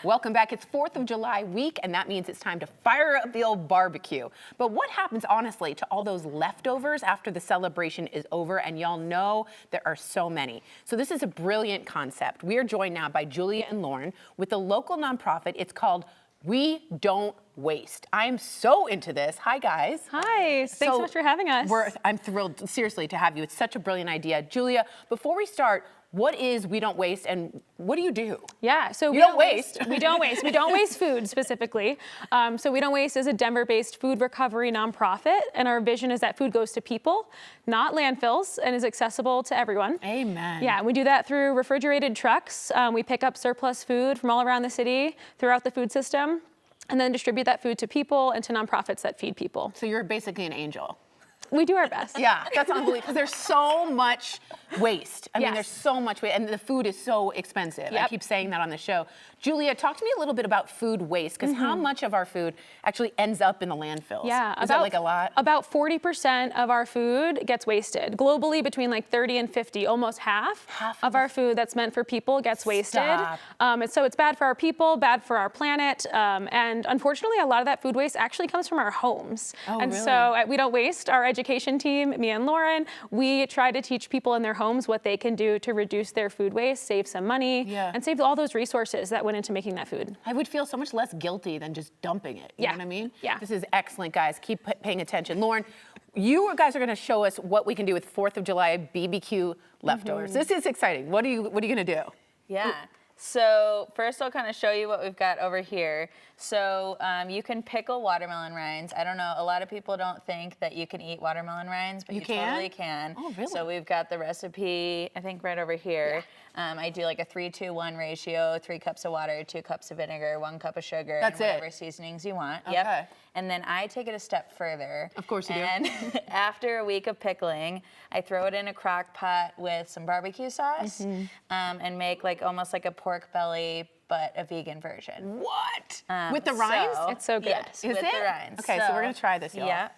Welcome back. It's 4th of July week, and that means it's time to fire up the old barbecue. But what happens, honestly, to all those leftovers after the celebration is over? And y'all know there are so many. So this is a brilliant concept. We are joined now by Julia and Lauren with a local nonprofit. It's called We Don't Waste. I'm so into this. Hi, guys. Hi. Thanks so much for having us. I'm thrilled, seriously, to have you. It's such a brilliant idea. Julia, before we start, what is We Don't Waste, and what do you do? Yeah, so we don't waste. We don't waste. We don't waste food specifically. So We Don't Waste is a Denver-based food recovery nonprofit, and our vision is that food goes to people, not landfills, and is accessible to everyone. Amen. Yeah, we do that through refrigerated trucks. We pick up surplus food from all around the city throughout the food system, and then distribute that food to people and to nonprofits that feed people. So you're basically an angel. We do our best. Yeah, that's unbelievable, because there's so much waste. I mean, there's so much waste, and the food is so expensive. Yep. I keep saying that on the show. Julia, talk to me a little bit about food waste, because how much of our food actually ends up in the landfills? Yeah. Is that like a lot? About 40% of our food gets wasted. Globally, between like 30 and 50, almost half of our food that's meant for people gets wasted. And so it's bad for our people, bad for our planet, and unfortunately, a lot of that food waste actually comes from our homes. Really? So at We Don't Waste, our education team, me and Lauren, we try to teach people in their homes what they can do to reduce their food waste, save some money, and save all those resources that went into making that food. I would feel so much less guilty than just dumping it. You know what I mean? Yeah. This is excellent, guys. Keep paying attention. Lauren, you guys are going to show us what we can do with 4th of July BBQ leftovers. This is exciting. What are you going to do? Yeah. So first I'll kind of show you what we've got over here. So you can pickle watermelon rinds. I don't know, a lot of people don't think that you can eat watermelon rinds, but you totally can. Oh, really? So we've got the recipe, I think right over here. I do like a 3-2-1 ratio, 3 cups of water, 2 cups of vinegar, 1 cup of sugar, That's and whatever seasonings you want. Okay. Yep. And then I take it a step further. Of course you do. And after a week of pickling, I throw it in a crock pot with some barbecue sauce and make like almost like a pork belly, but a vegan version. What? With the rinds? It's so good. Yes, Is with it? the rinds. Okay, so we're going to try this, y'all. Yeah.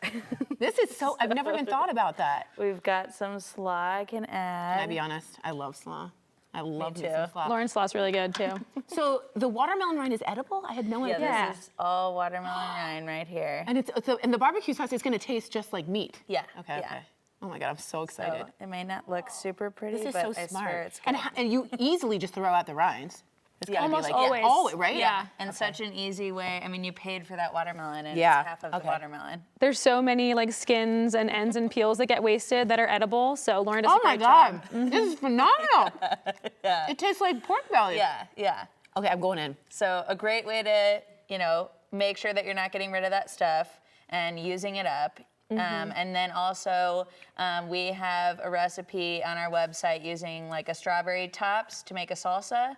This is so, I've never even thought about that. We've got some slaw I can add. Can I be honest? I love slaw. I love me too. some slaw. Lauren's slaw's really good too. So the watermelon rind is edible? I had no idea. Yeah, this is all watermelon rind right here. And and the barbecue sauce is going to taste just like meat. Yeah. Okay. Yeah. Okay. Oh my God, I'm so excited. So it may not look super pretty, This is but so I smart. swear it's good. And you easily just throw out the rinds. It's gotta be Almost like, always. Oh, right? Yeah, and such an easy way. I mean, you paid for that watermelon, and Yeah. it's half of the watermelon. There's so many like skins and ends and peels that get wasted that are edible. So Lauren does Oh a my great God, job. this is phenomenal. It tastes like pork belly. Yeah, yeah. Okay, I'm going in. So a great way to, make sure that you're not getting rid of that stuff and using it up. And then also we have a recipe on our website using like a strawberry tops to make a salsa.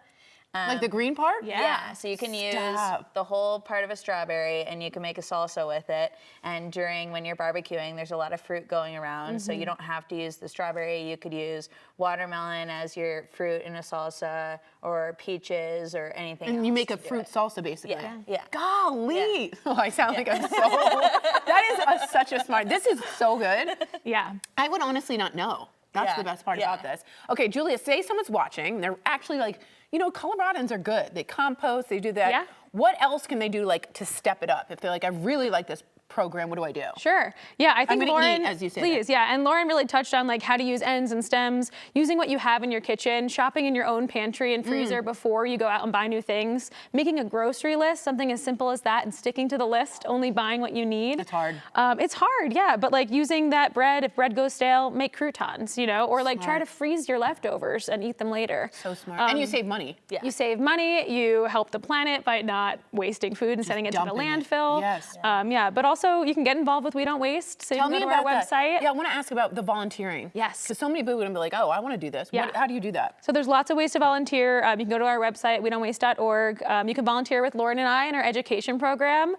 Like the green part? Yeah, so you can use the whole part of a strawberry and you can make a salsa with it. And when you're barbecuing, there's a lot of fruit going around, so you don't have to use the strawberry. You could use watermelon as your fruit in a salsa, or peaches, or anything else. And you make a fruit salsa, basically. Yeah. Golly. Yeah. Oh, I sound like I'm so, that is such a smart, this is so good. Yeah. I would honestly not know. That's the best part about this. Okay, Julia, say someone's watching, they're actually like, Coloradans are good. They compost, they do that. Yeah. What else can they do like to step it up? If they're like, I really like this program, what do I do? Sure. Yeah, I think I'm gonna Lauren, eat as you say please, yeah, and Lauren really touched on like how to use ends and stems, using what you have in your kitchen, shopping in your own pantry and freezer before you go out and buy new things, making a grocery list, something as simple as that, and sticking to the list, only buying what you need. It's hard. It's hard, yeah, but like using that bread, if bread goes stale, make croutons, or like try to freeze your leftovers and eat them later. So smart. And you save money. Yeah. You save money, you help the planet by not wasting food and sending it to the landfill. Yes. Yeah, but also you can get involved with We Don't Waste, so you Tell can me go to our about website. that. Yeah, I want to ask about the volunteering. Yes. Because so many people are going to be like, oh, I want to do this. Yeah. How do you do that? So there's lots of ways to volunteer. You can go to our website, wedon'twaste.org. You can volunteer with Lauren and I in our education program.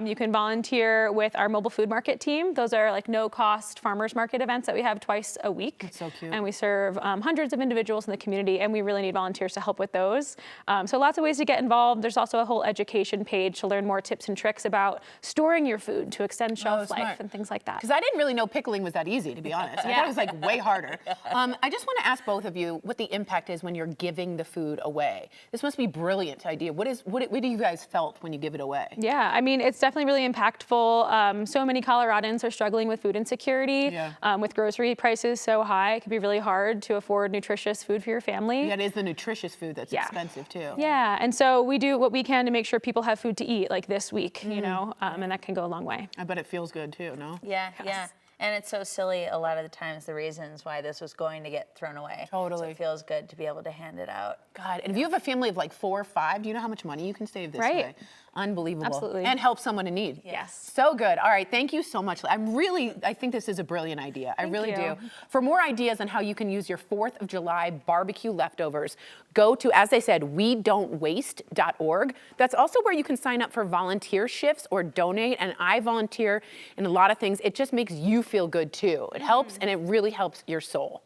You can volunteer with our mobile food market team. Those are like no-cost farmers market events that we have twice a week. That's so cute. And we serve hundreds of individuals in the community, and we really need volunteers to help with those. So lots of ways to get involved. There's also a whole education page to learn more tips and tricks about storing your food food to extend shelf smart. life and things like that. Because I didn't really know pickling was that easy, to be honest. I thought it was like way harder. I just want to ask both of you what the impact is when you're giving the food away. This must be a brilliant idea. What do you guys felt when you give it away? Yeah, I mean, it's definitely really impactful. So many Coloradans are struggling with food insecurity. With grocery prices so high, it can be really hard to afford nutritious food for your family. Yeah, it is the nutritious food that's expensive too. Yeah, and so we do what we can to make sure people have food to eat, like this week, you know, and that can go a long way. I bet it feels good too, no? Yeah, yeah. And it's so silly a lot of the times the reasons why this was going to get thrown away. Totally. So it feels good to be able to hand it out. God, and if you have a family of like 4 or 5, do you know how much money you can save this way? Unbelievable. Absolutely. And help someone in need. Yes. So good. All right, thank you so much. I think this is a brilliant idea. I really do. For more ideas on how you can use your 4th of July barbecue leftovers, go to, as they said, WeDon'tWaste.org. That's also where you can sign up for volunteer shifts or donate. And I volunteer in a lot of things. It just makes you feel good too. It helps, and it really helps your soul.